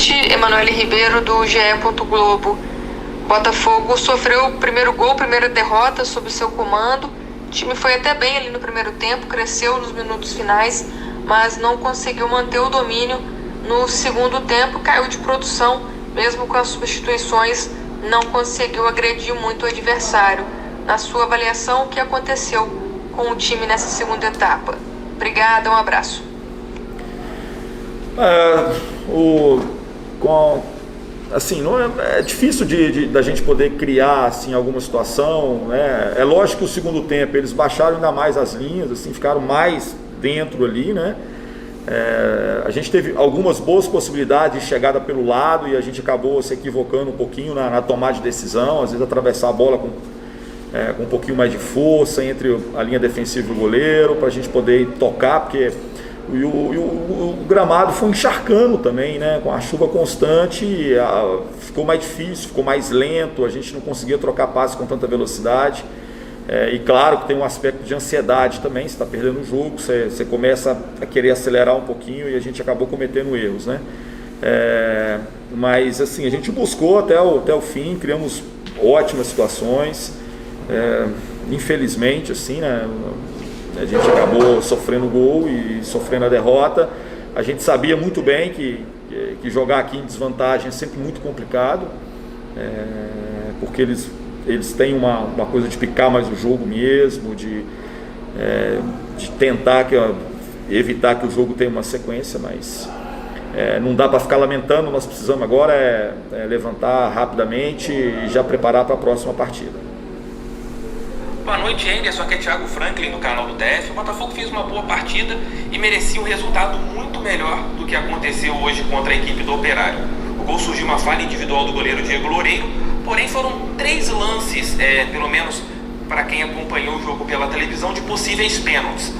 noite, Emanuele Ribeiro do GE. Globo. Botafogo sofreu o primeiro gol, primeira derrota sob seu comando. O time foi até bem ali no primeiro tempo, cresceu nos minutos finais, mas não conseguiu manter o domínio no segundo tempo, caiu de produção, mesmo com as substituições, não conseguiu agredir muito o adversário. Na sua avaliação, o que aconteceu com o time nessa segunda etapa? Obrigada, um abraço. Assim, não é difícil da gente poder criar assim, alguma situação, né? É lógico que o segundo tempo eles baixaram ainda mais as linhas, assim, ficaram mais dentro ali, né? A gente teve algumas boas possibilidades de chegada pelo lado e a gente acabou se equivocando um pouquinho na tomada de decisão, às vezes atravessar a bola com um pouquinho mais de força entre a linha defensiva e o goleiro, para a gente poder tocar, porque o gramado foi encharcando também, né? Com a chuva constante, ficou mais difícil, ficou mais lento, a gente não conseguia trocar passe com tanta velocidade. E claro que tem um aspecto de ansiedade também, você está perdendo o jogo, você começa a querer acelerar um pouquinho e a gente acabou cometendo erros, né? Mas assim, a gente buscou até o fim, criamos ótimas situações, infelizmente assim, né? A gente acabou sofrendo o gol e sofrendo a derrota. A gente sabia muito bem que jogar aqui em desvantagem é sempre muito complicado, porque eles têm uma coisa de picar mais o jogo mesmo, de tentar evitar que o jogo tenha uma sequência, mas não dá para ficar lamentando. Nós precisamos agora levantar rapidamente e já preparar para a próxima partida. Boa noite, Anderson. Aqui é Thiago Franklin do canal do TF. O Botafogo fez uma boa partida e merecia um resultado muito melhor do que aconteceu hoje contra a equipe do Operário. O gol surgiu uma falha individual do goleiro Diego Loureiro, porém foram 3 lances, pelo menos para quem acompanhou o jogo pela televisão, de possíveis pênaltis.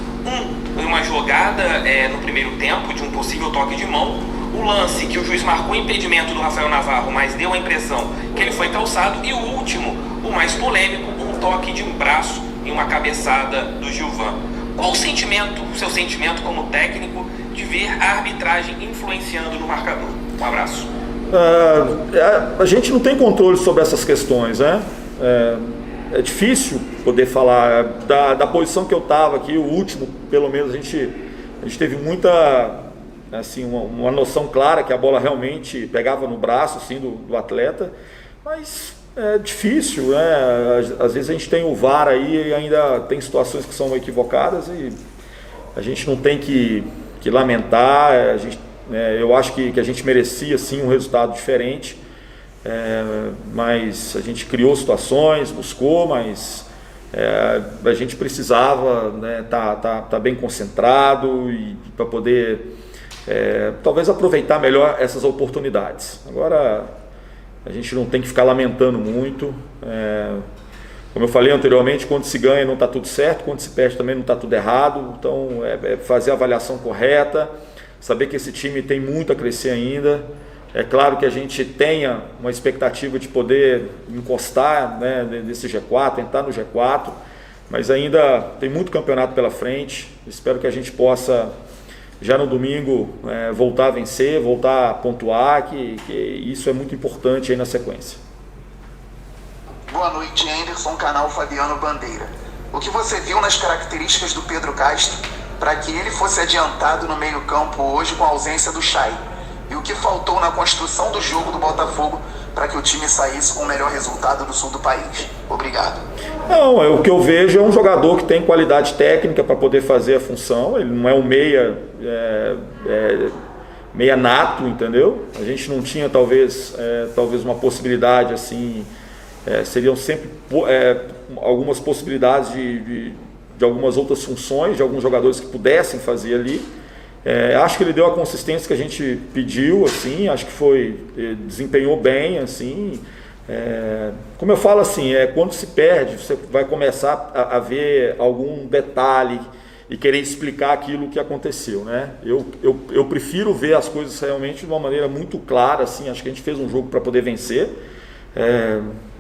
Uma jogada no primeiro tempo de um possível toque de mão, o lance que o juiz marcou impedimento do Rafael Navarro, mas deu a impressão que ele foi calçado, e o último, o mais polêmico, um toque de braço em uma cabeçada do Gilvan. Qual o seu sentimento como técnico de ver a arbitragem influenciando no marcador? Um abraço. A gente não tem controle sobre essas questões, né? É difícil poder falar. Da posição que eu estava aqui, o último, pelo menos, a gente teve muita, assim, uma noção clara que a bola realmente pegava no braço assim, do atleta, mas é difícil, né? Às vezes a gente tem o VAR aí e ainda tem situações que são equivocadas e a gente não tem que lamentar. Eu acho que a gente merecia sim um resultado diferente, mas a gente criou situações, buscou, mas a gente precisava, né, tá bem concentrado e para poder talvez aproveitar melhor essas oportunidades. Agora a gente não tem que ficar lamentando muito. Como eu falei anteriormente, quando se ganha não está tudo certo, quando se perde também não está tudo errado. Então fazer a avaliação correta, saber que esse time tem muito a crescer ainda. É claro que a gente tenha uma expectativa de poder encostar, né, nesse G4, entrar no G4, mas ainda tem muito campeonato pela frente. Espero que a gente possa, já no domingo, voltar a vencer, voltar a pontuar, que isso é muito importante aí na sequência. Boa noite, Anderson, canal Fabiano Bandeira. O que você viu nas características do Pedro Castro para que ele fosse adiantado no meio-campo hoje com a ausência do Chay? E o que faltou na construção do jogo do Botafogo para que o time saísse com o melhor resultado do sul do país? Obrigado. Não, o que eu vejo é um jogador que tem qualidade técnica para poder fazer a função. Ele não é um meia nato, entendeu? A gente não tinha talvez uma possibilidade assim. Seriam sempre algumas possibilidades de algumas outras funções, de alguns jogadores que pudessem fazer ali. Acho que ele deu a consistência que a gente pediu, assim, acho que desempenhou bem, assim. Como eu falo assim, quando se perde, você vai começar a ver algum detalhe e querer explicar aquilo que aconteceu, né? Eu prefiro ver as coisas realmente de uma maneira muito clara, assim. Acho que a gente fez um jogo para poder vencer.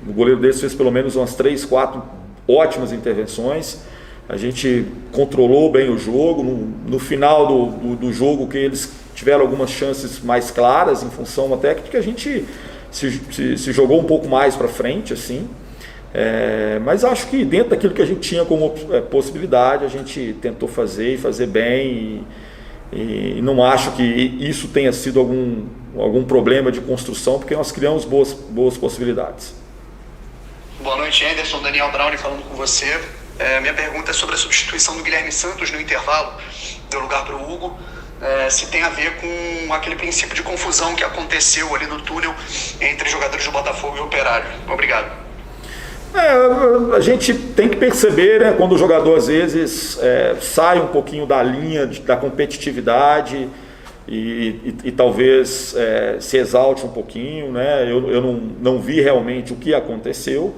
O goleiro desse fez pelo menos umas 3, 4 ótimas intervenções. A gente controlou bem o jogo. No final do jogo, que eles tiveram algumas chances mais claras, em função até de que a gente se jogou um pouco mais para frente, assim. Mas acho que dentro daquilo que a gente tinha como possibilidade, a gente tentou fazer e fazer bem, e não acho que isso tenha sido algum problema de construção, porque nós criamos boas possibilidades. Boa noite, Anderson. Daniel Brown falando com você. Minha pergunta é sobre a substituição do Guilherme Santos no intervalo, deu lugar para o Hugo. Se tem a ver com aquele princípio de confusão que aconteceu ali no túnel entre jogadores do Botafogo e o Operário. Obrigado. A gente tem que perceber, né, quando o jogador às vezes sai um pouquinho da linha da competitividade e talvez se exalte um pouquinho, né? Eu não vi realmente o que aconteceu,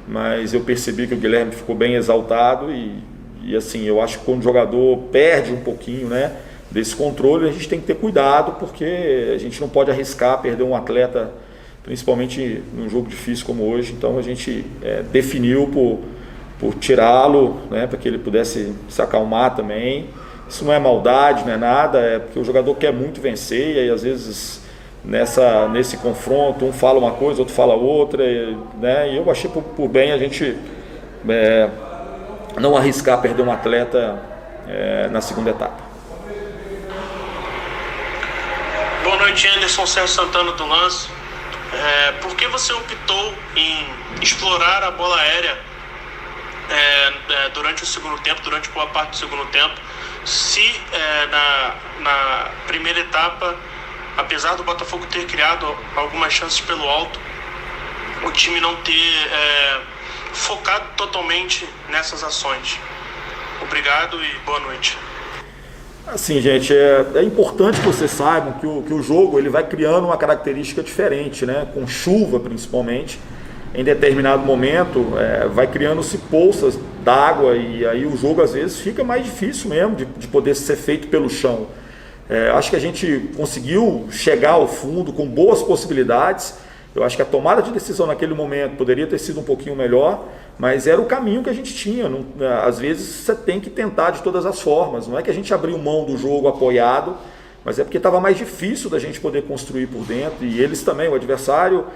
mas eu percebi que o Guilherme ficou bem exaltado e assim, eu acho que quando o jogador perde um pouquinho, né, desse controle, a gente tem que ter cuidado, porque a gente não pode arriscar perder um atleta, principalmente num jogo difícil como hoje. Então a gente definiu por tirá-lo, né, para que ele pudesse se acalmar também. Isso não é maldade, não é nada, é porque o jogador quer muito vencer, e aí às vezes nesse confronto um fala uma coisa, outro fala outra, né, e eu achei por bem a gente não arriscar perder um atleta na segunda etapa. Boa noite, Anderson. Sérgio Santana do Lance. Por que você optou em explorar a bola aérea durante o segundo tempo, durante boa parte do segundo tempo, se na primeira etapa, apesar do Botafogo ter criado algumas chances pelo alto, o time não ter focado totalmente nessas ações? Obrigado e boa noite. Assim, gente, é importante que vocês saibam que o jogo ele vai criando uma característica diferente, né? Com chuva, principalmente, em determinado momento, vai criando-se poças d'água, e aí o jogo às vezes fica mais difícil mesmo de poder ser feito pelo chão. Acho que a gente conseguiu chegar ao fundo com boas possibilidades. Eu acho que a tomada de decisão naquele momento poderia ter sido um pouquinho melhor, mas era o caminho que a gente tinha. Às vezes você tem que tentar de todas as formas. Não é que a gente abriu mão do jogo apoiado, mas é porque estava mais difícil da gente poder construir por dentro. E eles também, o adversário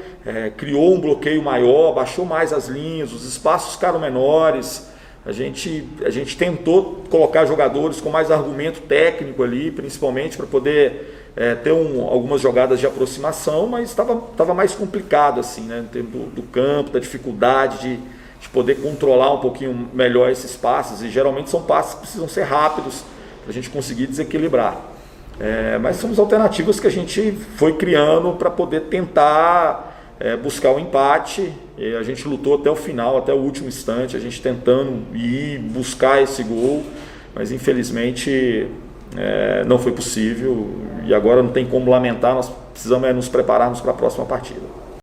criou um bloqueio maior, baixou mais as linhas, os espaços ficaram menores. A gente tentou colocar jogadores com mais argumento técnico ali, principalmente para poder ter algumas jogadas de aproximação, mas estava mais complicado, assim, né, no tempo do campo, da dificuldade de poder controlar um pouquinho melhor esses passes, e geralmente são passes que precisam ser rápidos para a gente conseguir desequilibrar. Mas são as alternativas que a gente foi criando para poder tentar buscar o empate, e a gente lutou até o final, até o último instante, a gente tentando ir buscar esse gol, mas infelizmente não foi possível, e agora não tem como lamentar, nós precisamos nos prepararmos para a próxima partida.